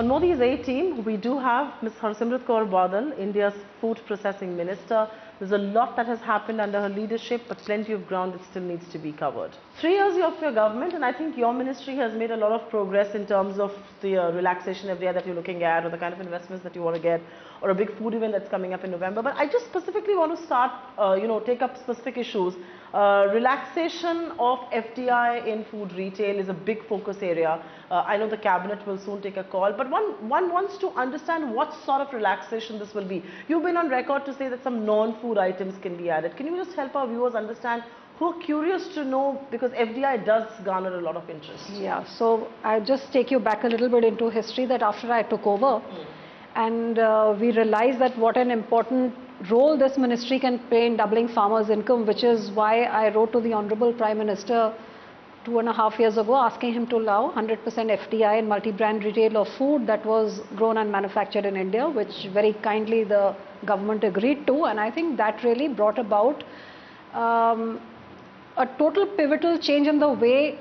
On Modi's A team, we do have Ms. Harsimrat Kaur Badal, India's food processing minister. There's a lot that has happened under her leadership, but plenty of ground that still needs to be covered. 3 years of your government, and I think your ministry has made a lot of progress in terms of the relaxation every year that you're looking at, or the kind of investments that you want to get, or a big food event that's coming up in November. But I just specifically want to start, take up specific issues. Relaxation of FDI in food retail is a big focus area. I know the cabinet will soon take a call, but one wants to understand what sort of relaxation this will be. You've been on record to say that some non-food items can be added. Can you just help our viewers understand who are curious to know, because FDI does garner a lot of interest? Yeah, so I'll just take you back a little bit into history that after I took over, and we realized that what an important role this ministry can play in doubling farmers' income, which is why I wrote to the Honorable Prime Minister 2.5 years ago asking him to allow 100% FDI in multi-brand retail of food that was grown and manufactured in India, which very kindly the government agreed to, and I think that really brought about a total pivotal change in the way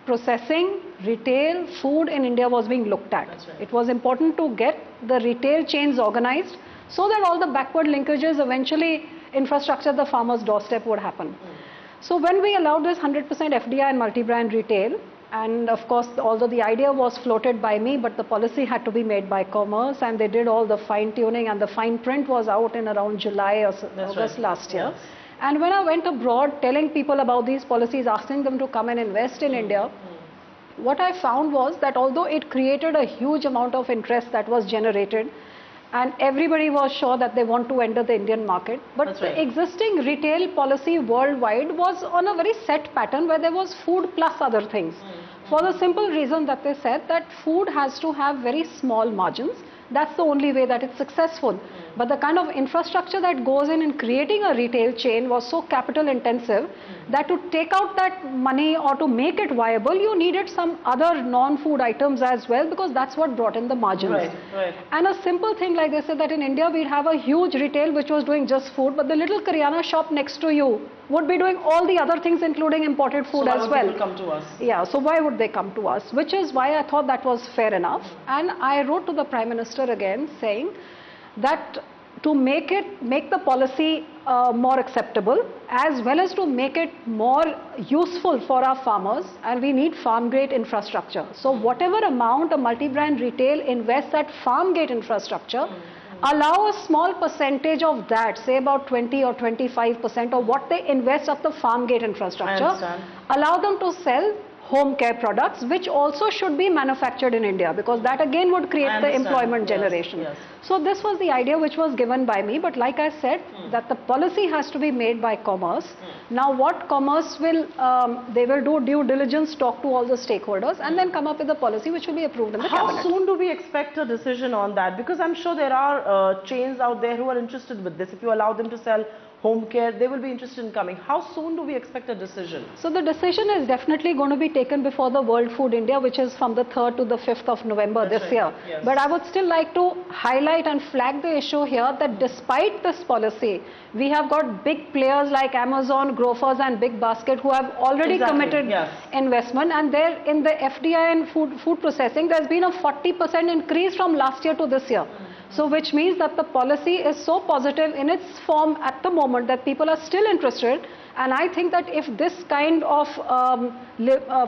processing, retail, food in India was being looked at. That's right. It was important to get the retail chains organized so that all the backward linkages, eventually infrastructure at the farmer's doorstep would happen. So when we allowed this 100% FDI and multi-brand retail, and of course although the idea was floated by me, but the policy had to be made by Commerce, and they did all the fine tuning, and the fine print was out in around July or August last year. Yes. And when I went abroad telling people about these policies, asking them to come and invest in India, what I found was that although it created a huge amount of interest that was generated, and everybody was sure that they want to enter the Indian market, but the existing retail policy worldwide was on a very set pattern where there was food plus other things. For the simple reason that they said that food has to have very small margins. That's the only way that it's successful. But the kind of infrastructure that goes in creating a retail chain was so capital intensive that to take out that money or to make it viable, you needed some other non-food items as well, because that's what brought in the margins. Right. And a simple thing like they said that in India we'd have a huge retail which was doing just food, but the little Karyana shop next to you would be doing all the other things, including imported food as well. So why would people come to us? Yeah, so why would they come to us? Which is why I thought that was fair enough. And I wrote to the Prime Minister again saying that to make the policy more acceptable, as well as to make it more useful for our farmers, and we need farm gate infrastructure. So whatever amount a multi-brand retail invests at farm gate infrastructure, allow a small percentage of that, say about 20 or 25% of what they invest at the farm gate infrastructure, allow them to sell home care products, which also should be manufactured in India, because that again would create the employment generation. Yes. So this was the idea which was given by me, but like I said, that the policy has to be made by Commerce. Now what Commerce will, they will do due diligence, talk to all the stakeholders, and then come up with a policy which will be approved in the cabinet. How soon do we expect a decision on that? Because I'm sure there are chains out there who are interested with this. If you allow them to sell home care, they will be interested in coming. How soon do we expect a decision? So the decision is definitely going to be taken before the World Food India, which is from the 3rd to the 5th of November this year. Yes. But I would still like to highlight and flag the issue here that despite this policy, we have got big players like Amazon, Grofers and Big Basket who have already committed investment, and there in the FDI and food processing, there's been a 40% increase from last year to this year. So which means that the policy is so positive in its form at the moment that people are still interested, and I think that if this kind of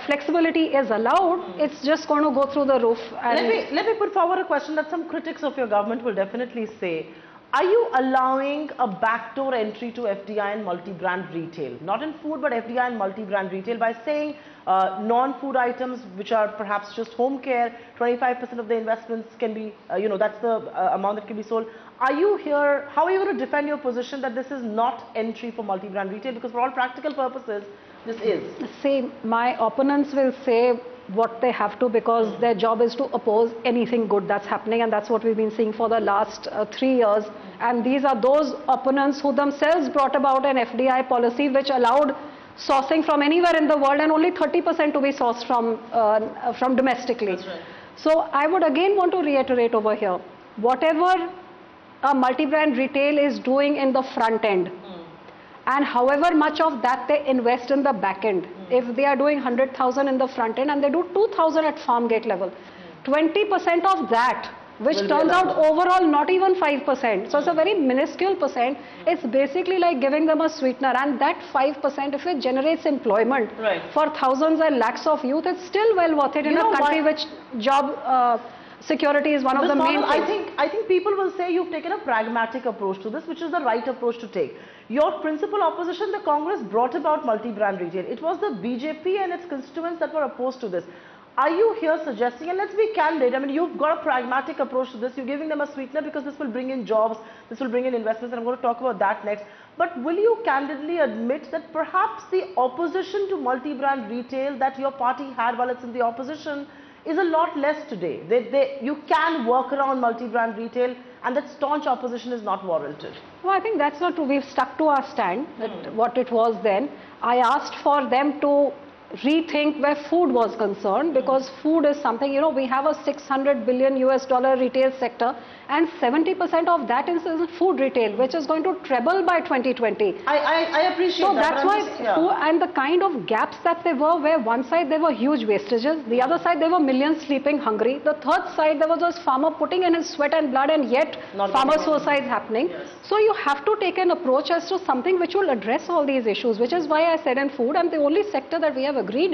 flexibility is allowed, it's just going to go through the roof. And let me put forward a question that some critics of your government will definitely say. Are you allowing a backdoor entry to FDI and multi-brand retail? Not in food, but FDI and multi-brand retail, by saying non-food items which are perhaps just home care, 25% of the investments can be, that's the amount that can be sold. Are you here, how are you going to defend your position that this is not entry for multi-brand retail? Because for all practical purposes, this is. See, my opponents will say what they have to, because their job is to oppose anything good that's happening, and that's what we've been seeing for the last 3 years. And these are those opponents who themselves brought about an FDI policy which allowed sourcing from anywhere in the world and only 30% to be sourced from domestically. That's right. So I would again want to reiterate over here, whatever a multi-brand retail is doing in the front end, and however much of that they invest in the back end, if they are doing 100,000 in the front end and they do 2,000 at farm gate level, 20% of that, which turns out overall not even 5%. So it's a very minuscule percent. It's basically like giving them a sweetener, and that 5%, if it generates employment for thousands and lakhs of youth, it's still well worth it in a country which job security is one of the main things. I think people will say you've taken a pragmatic approach to this, which is the right approach to take. Your principal opposition, the Congress, brought about multi-brand retail. It was the BJP and its constituents that were opposed to this. Are you here suggesting, and let's be candid, I mean, you've got a pragmatic approach to this, you're giving them a sweetener because this will bring in jobs, this will bring in investments, and I'm going to talk about that next. But will you candidly admit that perhaps the opposition to multi-brand retail that your party had while it's in the opposition is a lot less today? You can work around multi-brand retail, and that staunch opposition is not warranted. Well, I think that's not true. We've stuck to our stand, that what it was then. I asked for them to rethink where food was concerned, because food is something, you know, we have a $600 billion retail sector, and 70% of that is food retail, which is going to treble by 2020. I appreciate so that. So that's why, food, and the kind of gaps that they were, where one side there were huge wastages, the other side there were millions sleeping hungry, the third side there was this farmer putting in his sweat and blood, and yet farmer suicides happening. Yes. So you have to take an approach as to something which will address all these issues, which is why I said in food, and the only sector that we have agreed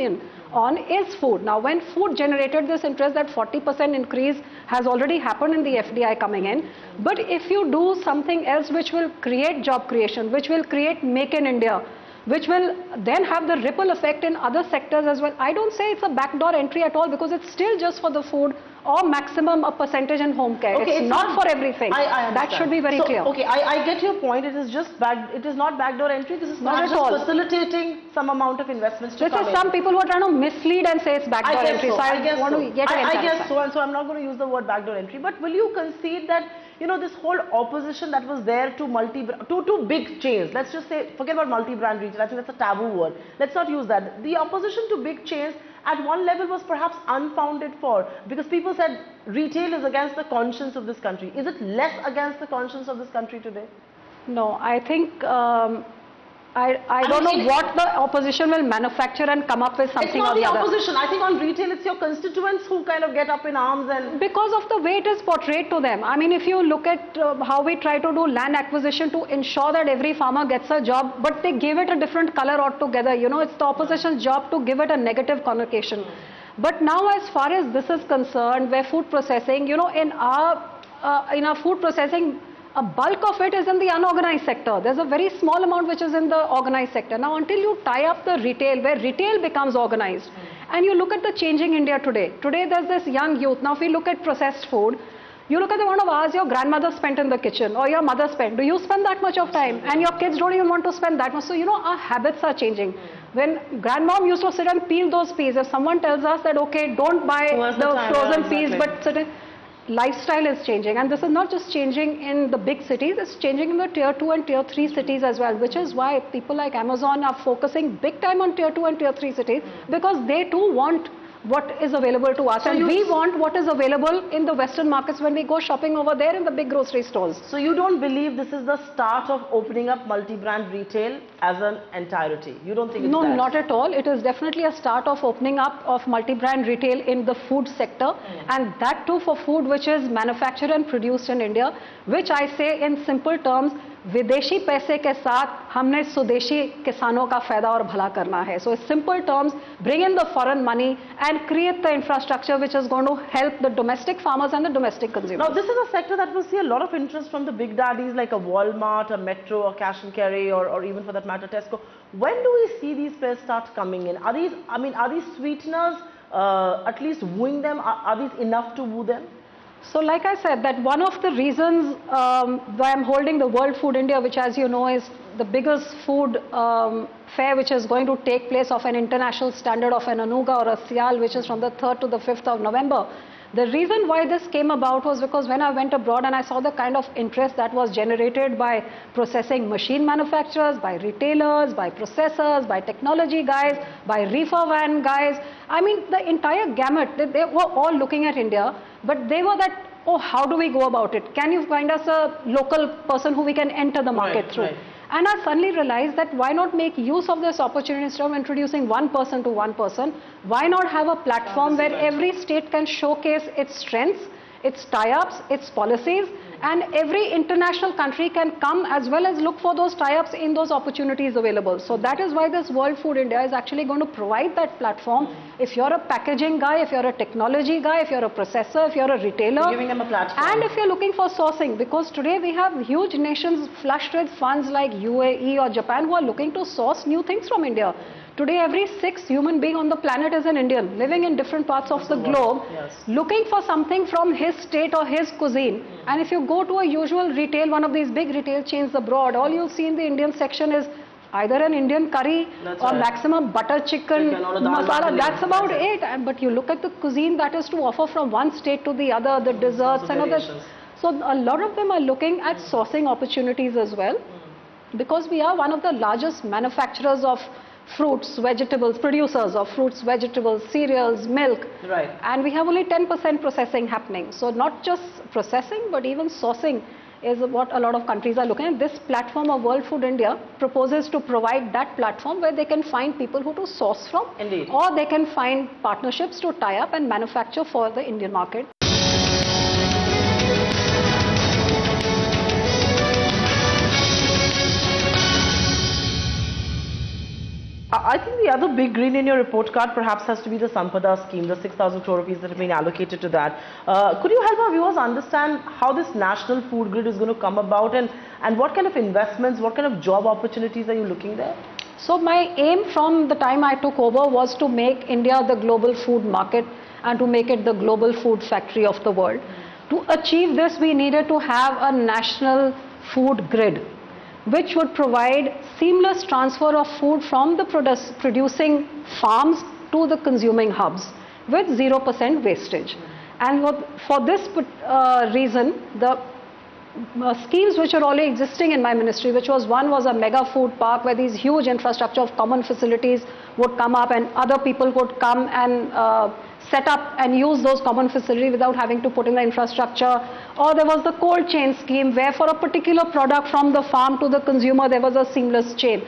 on is food. Now, when food generated this interest, that 40% increase has already happened in the FDI coming in. But if you do something else which will create job creation, which will create Make in India, which will then have the ripple effect in other sectors as well, I don't say it's a backdoor entry at all, because it's still just for the food, or maximum a percentage in home care. Okay, it's not for everything. That should be very clear. Okay, I get your point. It is just it is not backdoor entry. This is not just facilitating some amount of investments to come in. This is some people who are trying to mislead and say it's backdoor entry. So I guess so. And so I'm not going to use the word backdoor entry. But will you concede that, you know, this whole opposition that was there to big chains, let's just say, forget about multi-brand retail, I think that's a taboo word. Let's not use that. The opposition to big chains at one level was perhaps unfounded because people said retail is against the conscience of this country. Is it less against the conscience of this country today? No, I think I don't know what the opposition will manufacture and come up with something or the other. It's not the opposition. I think on retail it's your constituents who kind of get up in arms, and because of the way it is portrayed to them. I mean, if you look at how we try to do land acquisition to ensure that every farmer gets a job, but they gave it a different color altogether. You know, it's the opposition's job to give it a negative connotation. But now, as far as this is concerned, where food processing, you know, in our food processing, a bulk of it is in the unorganized sector. There's a very small amount which is in the organized sector. Now, until you tie up the retail, where retail becomes organized, and you look at the changing India today. Today, there's this young youth. Now, if we look at processed food, you look at the amount of hours your grandmother spent in the kitchen or your mother spent. Do you spend that much of time? And your kids don't even want to spend that much. So, you know, our habits are changing. When grandmom used to sit and peel those peas, if someone tells us that, okay, don't buy the frozen peas, but certain lifestyle is changing, and this is not just changing in the big cities, it's changing in the tier 2 and tier 3 cities as well, which is why people like Amazon are focusing big time on tier 2 and tier 3 cities, because they too want what is available to us, and we want what is available in the Western markets when we go shopping over there in the big grocery stores. So you don't believe this is the start of opening up multi-brand retail as an entirety? You don't think it's No, not at all. It is definitely a start of opening up of multi-brand retail in the food sector, and that too for food which is manufactured and produced in India, which I say in simple terms, विदेशी पैसे के साथ हमने स्वदेशी किसानों का फायदा और भला करना है. So in simple terms, bring in the foreign money and create the infrastructure which is going to help the domestic farmers and the domestic consumers. Now, this is a sector that will see a lot of interest from the big daddies like a Walmart, a Metro, or Cash and Carry, or even for that matter Tesco. When do we see these players start coming in? Are these sweeteners at least wooing them? Are these enough to woo them? So like I said, that one of the reasons why I'm holding the World Food India, which as you know is the biggest food fair which is going to take place of an international standard of an Anuga or a Sial, which is from the 3rd to the 5th of November. The reason why this came about was because when I went abroad and I saw the kind of interest that was generated by processing machine manufacturers, by retailers, by processors, by technology guys, by reefer van guys. I mean, the entire gamut, they were all looking at India, but they were that, oh, how do we go about it? Can you find us a local person who we can enter the market through? Right. And I suddenly realized that why not make use of this opportunity instead of introducing one person to one person? Why not have a platform where every state can showcase its strengths, its tie-ups, its policies, and every international country can come as well as look for those tie-ups in those opportunities available. So that is why this World Food India is actually going to provide that platform. If you're a packaging guy, if you're a technology guy, if you're a processor, if you're a retailer, you're giving them a platform. and if you're looking for sourcing, because today we have huge nations flushed with funds like UAE or Japan who are looking to source new things from India. Today, every 6th human being on the planet is an Indian, living in different parts of the globe, looking for something from his state or his cuisine. And if you go to a usual retail, one of these big retail chains abroad, all you'll see in the Indian section is either an Indian curry or maximum butter chicken masala. That's about it. But you look at the cuisine that is to offer from one state to the other, the desserts and others. So a lot of them are looking at sourcing opportunities as well, because we are one of the largest manufacturers of fruits, vegetables, producers of fruits, vegetables, cereals, milk. Right. And we have only 10% processing happening. So not just processing, but even sourcing is what a lot of countries are looking at. This platform of World Food India proposes to provide that platform where they can find people who to source from. Indeed. Or they can find partnerships to tie up and manufacture for the Indian market. I think the other big green in your report card perhaps has to be the Sampada scheme, the 6,000 crore rupees that have been allocated to that. Could you help our viewers understand how this national food grid is going to come about, and what kind of investments, what kind of job opportunities are you looking there? So my aim from the time I took over was to make India the global food market and to make it the global food factory of the world. To achieve this, we needed to have a national food grid, which would provide seamless transfer of food from the producing farms to the consuming hubs with 0% wastage. And for this reason, the schemes which are already existing in my ministry, which was one was a mega food park where these huge infrastructure of common facilities would come up and other people would come and set up and use those common facilities without having to put in the infrastructure. Or there was the cold chain scheme where for a particular product from the farm to the consumer there was a seamless chain.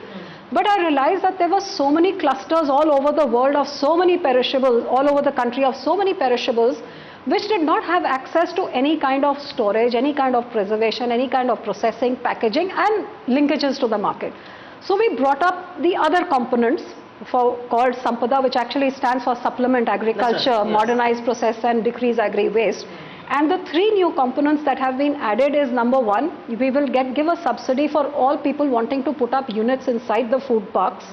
But I realized that there were so many clusters all over the world of so many perishables, all over the country of so many perishables, which did not have access to any kind of storage, any kind of preservation, any kind of processing, packaging and linkages to the market. So we brought up the other components called Sampada, which actually stands for Supplement Agriculture, Modernize, Process and Decrease Agri-Waste. And the 3 new components that have been added is, number 1, we will give a subsidy for all people wanting to put up units inside the food parks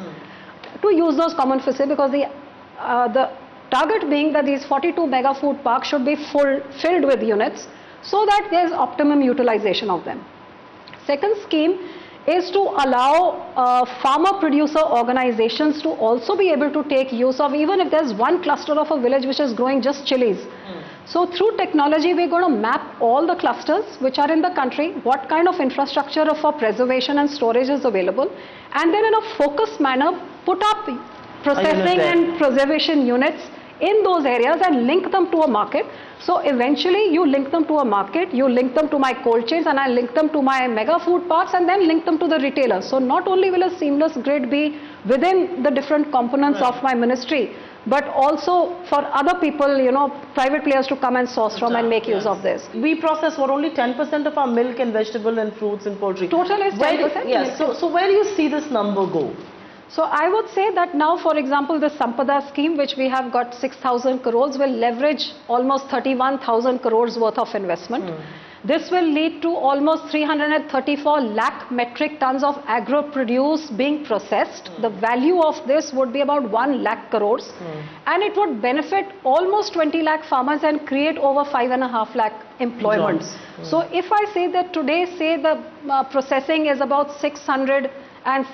to use those common facilities, because the target being that these 42 mega food parks should be filled with units so that there is optimum utilization of them. Second scheme is to allow farmer-producer organizations to also be able to take use of, even if there's one cluster of a village which is growing just chilies. So through technology, we're going to map all the clusters which are in the country, what kind of infrastructure for preservation and storage is available, and then in a focused manner, put up processing and preservation units in those areas and link them to a market. So eventually you link them to a market, you link them to my cold chains, and I link them to my mega food parks and then link them to the retailers. So not only will a seamless grid be within the different components of my ministry, but also for other people, private players to come and source from and make use of this. We process only 10% of our milk and vegetable and fruits and poultry. Total is 10%? Yes. So where do you see this number go? So I would say that now, for example, the Sampada scheme, which we have got 6,000 crores, will leverage almost 31,000 crores worth of investment. This will lead to almost 334 lakh metric tons of agro produce being processed. The value of this would be about 1 lakh crores. And it would benefit almost 20 lakh farmers and create over 5.5 lakh employments. So if I say that today, say the processing is about 600 and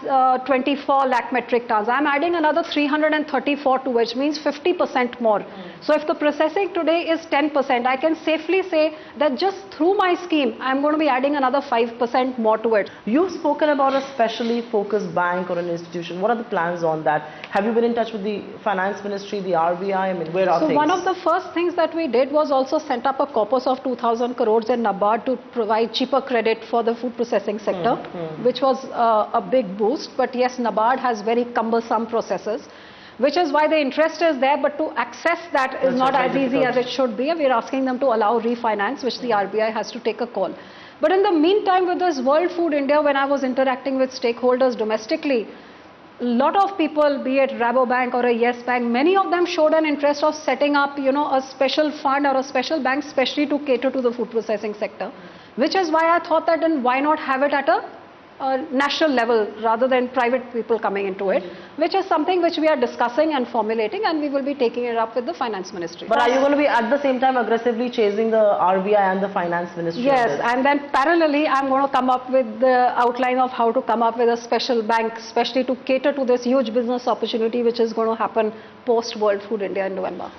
24 lakh metric tons. I'm adding another 334 to which means 50% more. So if the processing today is 10%, I can safely say that just through my scheme, I'm going to be adding another 5% more to it. You've spoken about a specially focused bank or an institution. What are the plans on that? Have you been in touch with the Finance Ministry, the RBI? I mean, where are things? So one of the first things that we did was also set up a corpus of 2,000 crores in NABARD to provide cheaper credit for the food processing sector, which was a big boost. But yes, NABARD has very cumbersome processes, which is why the interest is there, but to access that is not as easy as it should be. We are asking them to allow refinance, which the RBI has to take a call. But in the meantime, with this World Food India, when I was interacting with stakeholders domestically, a lot of people, be it Rabobank or a Yes Bank, many of them showed an interest of setting up, a special fund or a special bank specially to cater to the food processing sector, which is why I thought that then why not have it at a national level rather than private people coming into it, which is something which we are discussing and formulating, and we will be taking it up with the Finance Ministry. But are you going to be at the same time aggressively chasing the RBI and the Finance Ministry? Yes, and then parallelly I'm going to come up with the outline of how to come up with a special bank, especially to cater to this huge business opportunity which is going to happen post World Food India in November.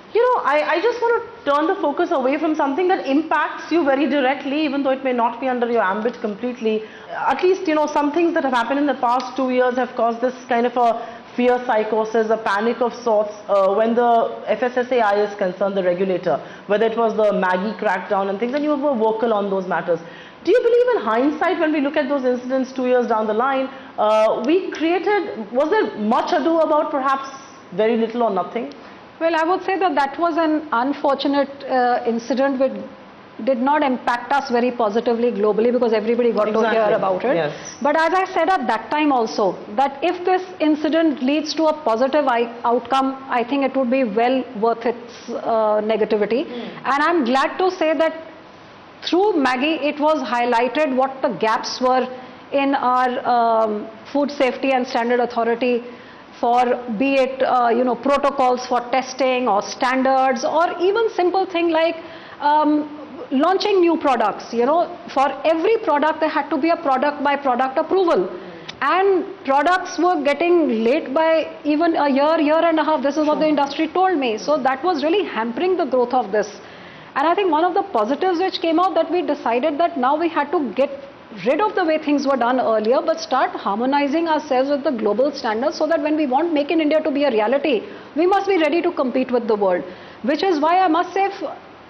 I just want to turn the focus away from something that impacts you very directly, even though it may not be under your ambit completely. At least, some things that have happened in the past 2 years have caused this kind of a fear psychosis, a panic of sorts when the FSSAI is concerned, the regulator, whether it was the Maggie crackdown and things, and you were vocal on those matters. Do you believe in hindsight, when we look at those incidents 2 years down the line, was there much ado about perhaps very little or nothing? Well, I would say that that was an unfortunate incident which did not impact us very positively globally, because everybody got to hear about it. Yes. But as I said at that time also, that if this incident leads to a positive outcome, I think it would be well worth its negativity. And I'm glad to say that through Maggie, it was highlighted what the gaps were in our Food Safety and Standard Authority, for be it protocols for testing or standards, or even simple thing like launching new products. For every product there had to be a product by product approval, and products were getting late by even a year and a half. This is what the industry told me. So that was really hampering the growth of this. And I think one of the positives which came out, that we decided that now we had to get rid of the way things were done earlier, but start harmonizing ourselves with the global standards, so that when we want Make in India to be a reality, we must be ready to compete with the world. Which is why I must say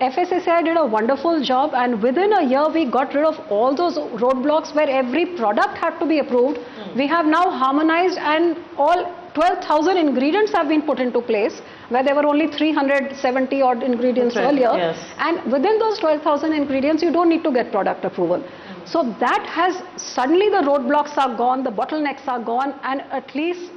FSSAI did a wonderful job, and within a year we got rid of all those roadblocks where every product had to be approved. We have now harmonized, and all 12,000 ingredients have been put into place, where there were only 370 odd ingredients earlier. Yes. And within those 12,000 ingredients, you don't need to get product approval. So that has, suddenly the roadblocks are gone, the bottlenecks are gone, and at least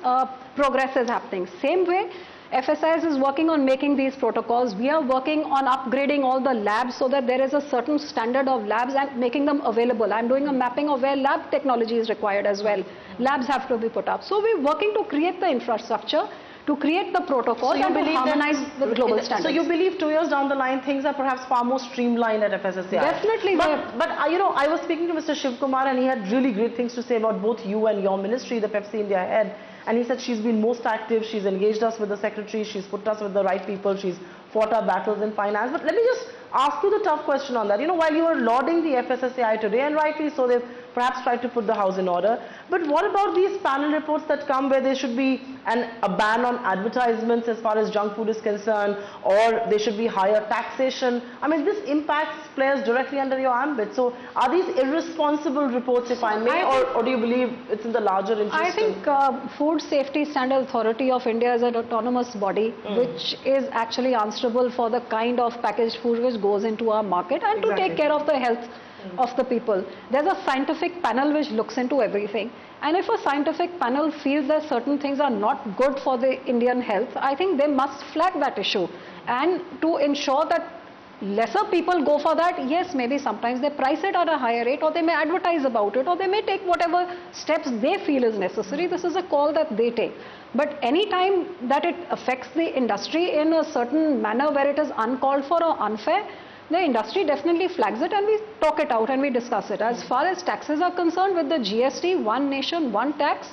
progress is happening. Same way, FSIS is working on making these protocols. We are working on upgrading all the labs so that there is a certain standard of labs and making them available. I'm doing a mapping of where lab technology is required as well. Labs have to be put up. So we're working to create the infrastructure, to create the protocols, and to harmonize with global standards. So you believe 2 years down the line things are perhaps far more streamlined at FSSAI? Definitely. But I was speaking to Mr. Shiv Kumar, and he had really great things to say about both you and your ministry, the Pepsi India head. And he said she's been most active, she's engaged us with the secretary, she's put us with the right people, she's fought our battles in finance. But let me just ask you the tough question on that. While you were lauding the FSSAI today, and rightly so, they've perhaps tried to put the house in order. But what about these panel reports that come where there should be a ban on advertisements as far as junk food is concerned, or there should be higher taxation? I mean, this impacts players directly under your ambit. So are these irresponsible reports, if I may, or do you believe it's in the larger interest? I think Food Safety Standard Authority of India is an autonomous body which is actually answerable for the kind of packaged food which goes into our market, and to take care of the health of the people. There's a scientific panel which looks into everything, and if a scientific panel feels that certain things are not good for the Indian health, I think they must flag that issue, and to ensure that lesser people go for that. Yes, maybe sometimes they price it at a higher rate, or they may advertise about it, or they may take whatever steps they feel is necessary. This is a call that they take. But any time that it affects the industry in a certain manner where it is uncalled for or unfair, the industry definitely flags it and we talk it out and we discuss it. As far as taxes are concerned, with the GST, one nation, one tax,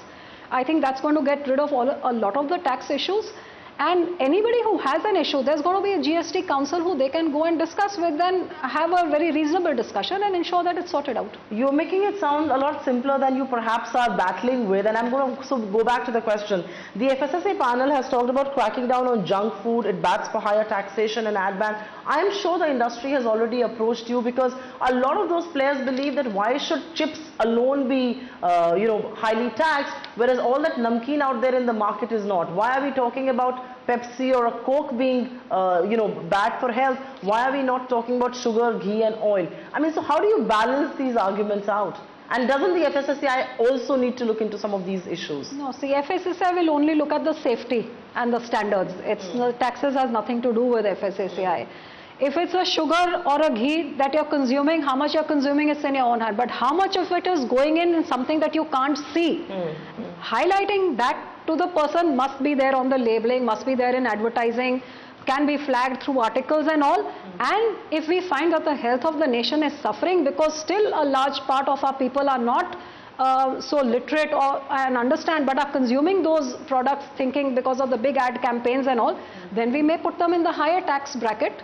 I think that's going to get rid of a lot of the tax issues. And anybody who has an issue, there's going to be a GST council who they can go and discuss with and have a very reasonable discussion and ensure that it's sorted out. You're making it sound a lot simpler than you perhaps are battling with, and I'm going to go back to the question. The FSSA panel has talked about cracking down on junk food. It bats for higher taxation and ad ban. I am sure the industry has already approached you, because a lot of those players believe that why should chips alone be highly taxed, whereas all that namkeen out there in the market is not. Why are we talking about Pepsi or a Coke being bad for health? Why are we not talking about sugar, ghee and oil? I mean, so how do you balance these arguments out? And doesn't the FSSAI also need to look into some of these issues? No, see, FSSAI will only look at the safety and the standards. The taxes has nothing to do with FSSAI. If it's a sugar or a ghee that you're consuming, how much you're consuming is in your own hand. But how much of it is going in something that you can't see? Highlighting that to the person must be there on the labeling, must be there in advertising, can be flagged through articles and all. And if we find that the health of the nation is suffering, because still a large part of our people are not so literate and understand, but are consuming those products thinking because of the big ad campaigns and all, then we may put them in the higher tax bracket.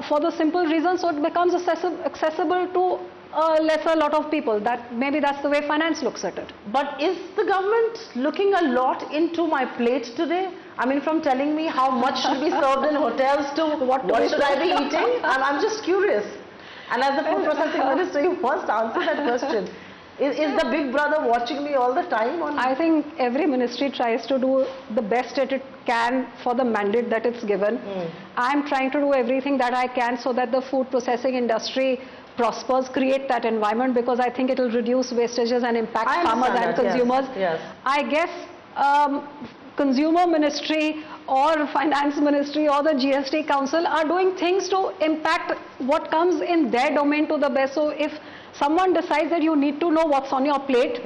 For the simple reason, so it becomes accessible to a lesser lot of people. Maybe that's the way finance looks at it. But is the government looking a lot into my plate today? I mean, from telling me how much should be served in hotels to what should I be eating? I'm just curious. And as the food processing minister, you must answer that question. Is the big brother watching me all the time? I think every ministry tries to do the best that it can for the mandate that it's given. I'm trying to do everything that I can so that the food processing industry prospers, create that environment, because I think it will reduce wastages and impact farmers and consumers. Yes. I guess Consumer Ministry or Finance Ministry or the GST Council are doing things to impact what comes in their domain to the best. So if someone decides that you need to know what's on your plate,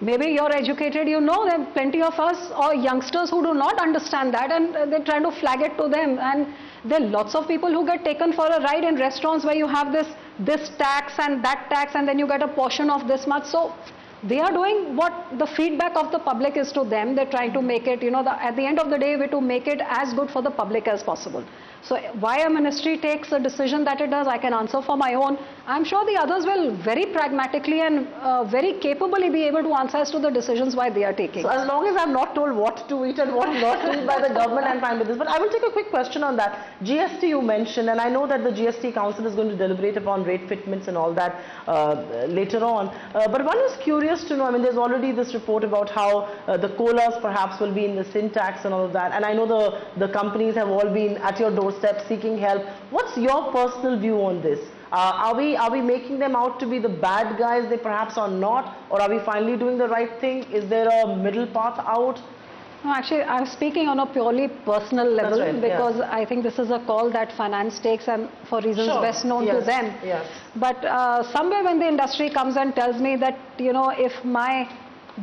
maybe you're educated, you know, there are plenty of us or youngsters who do not understand that, and they're trying to flag it to them. And there are lots of people who get taken for a ride in restaurants where you have this tax and that tax, and then you get a portion of this much. So they are doing what the feedback of the public is to them. They're trying to make it, at the end of the day, we to make it as good for the public as possible. So why a ministry takes a decision that it does, I can answer for my own. I'm sure the others will very pragmatically and very capably be able to answer as to the decisions why they are taking. So as long as I'm not told what to eat and what not to eat by the government, I'm fine with this. But I will take a quick question on that. GST you mentioned, and I know that the GST Council is going to deliberate upon rate fitments and all that later on. But one is curious to know, I mean, there's already this report about how the colas perhaps will be in the sin tax and all of that. And I know the companies have all been at your doorstep seeking help. What's your personal view on this? Are we making them out to be the bad guys they perhaps are not? Or are we finally doing the right thing? Is there a middle path out? No, actually, I'm speaking on a purely personal level, because I think this is a call that finance takes, and for reasons best known to them. Yes. But somewhere when the industry comes and tells me that, if my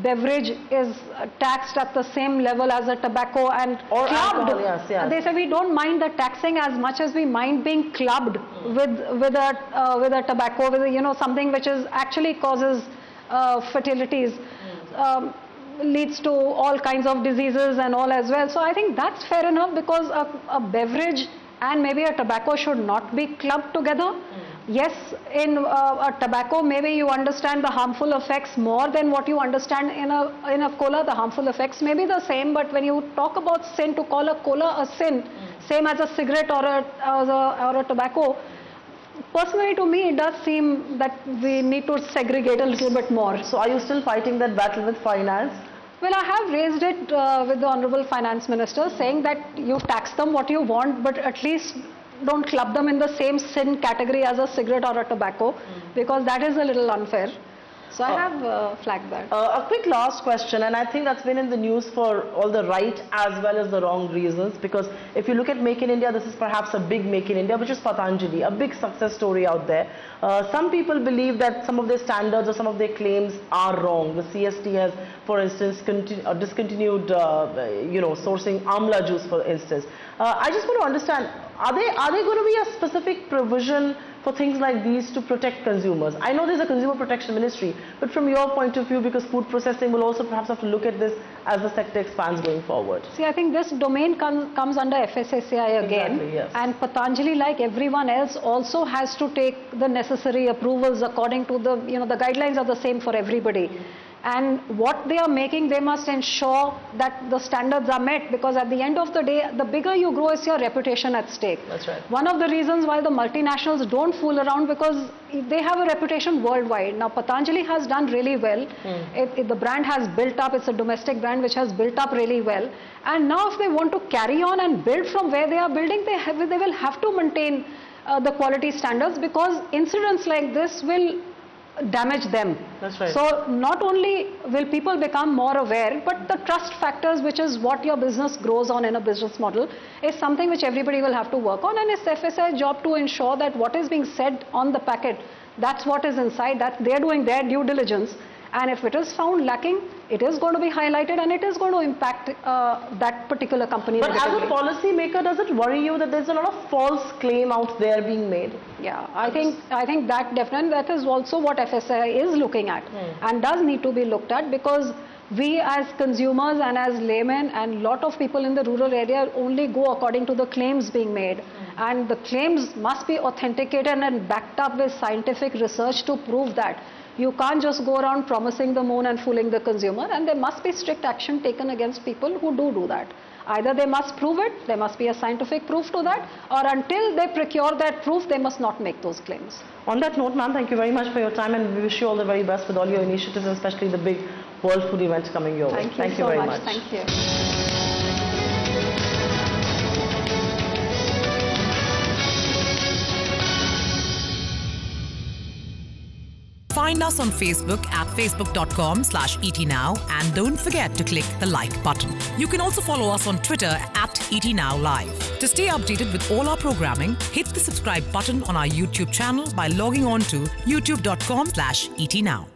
beverage is taxed at the same level as a tobacco and clubbed, alcohol, they say we don't mind the taxing as much as we mind being clubbed with a tobacco, with something which is actually causes fatalities, leads to all kinds of diseases and all as well. So I think that's fair enough, because a beverage and maybe a tobacco should not be clubbed together. Yes, in a tobacco, maybe you understand the harmful effects more than what you understand in a cola. The harmful effects may be the same, but when you talk about sin, to call a cola a sin, same as a cigarette or a tobacco, personally to me it does seem that we need to segregate a little bit more. So are you still fighting that battle with finance? Well, I have raised it with the Honorable Finance Minister, saying that you tax them what you want, but at least don't club them in the same sin category as a cigarette or a tobacco, because that is a little unfair. So I have flagged that. A quick last question, and I think that's been in the news for all the right as well as the wrong reasons, because if you look at Make in India, this is perhaps a big Make in India, which is Patanjali, a big success story out there. Some people believe that some of their standards or some of their claims are wrong. The CST has, for instance, discontinued, sourcing amla juice, for instance. I just want to understand, Are they going to be a specific provision for things like these to protect consumers? I know there's a consumer protection ministry, but from your point of view, because food processing will also perhaps have to look at this as the sector expands going forward. See, I think this domain comes under FSSAI again. Exactly, yes. And Patanjali, like everyone else, also has to take the necessary approvals according to the, the guidelines are the same for everybody. And what they are making, they must ensure that the standards are met, because at the end of the day, the bigger you grow is your reputation at stake. That's right. One of the reasons why the multinationals don't fool around, because they have a reputation worldwide. Now, Patanjali has done really well. The brand has built up. It's a domestic brand which has built up really well. And now if they want to carry on and build from where they are building, they will have to maintain the quality standards, because incidents like this will damage them. That's right. So not only will people become more aware, but the trust factors, which is what your business grows on in a business model, is something which everybody will have to work on, and it's FSI's job to ensure that what is being said on the packet, that's what is inside, that they're doing their due diligence. And if it is found lacking, it is going to be highlighted and it is going to impact that particular company negatively. But as a policy maker, does it worry you that there's a lot of false claim out there being made? Yeah, I think that definitely, that is also what FSI is looking at and does need to be looked at, because we as consumers and as laymen and lot of people in the rural area only go according to the claims being made. And the claims must be authenticated and backed up with scientific research to prove that. You can't just go around promising the moon and fooling the consumer, and there must be strict action taken against people who do that. Either they must prove it, there must be a scientific proof to that, or until they procure that proof, they must not make those claims. On that note, ma'am, thank you very much for your time, and we wish you all the very best with all your initiatives, and especially the big World Food event coming your way. Thank you so very much. Thank you. Find us on Facebook at facebook.com/ETNow, and don't forget to click the like button. You can also follow us on Twitter at ETNowLive. To stay updated with all our programming, hit the subscribe button on our YouTube channel by logging on to youtube.com/ETNow.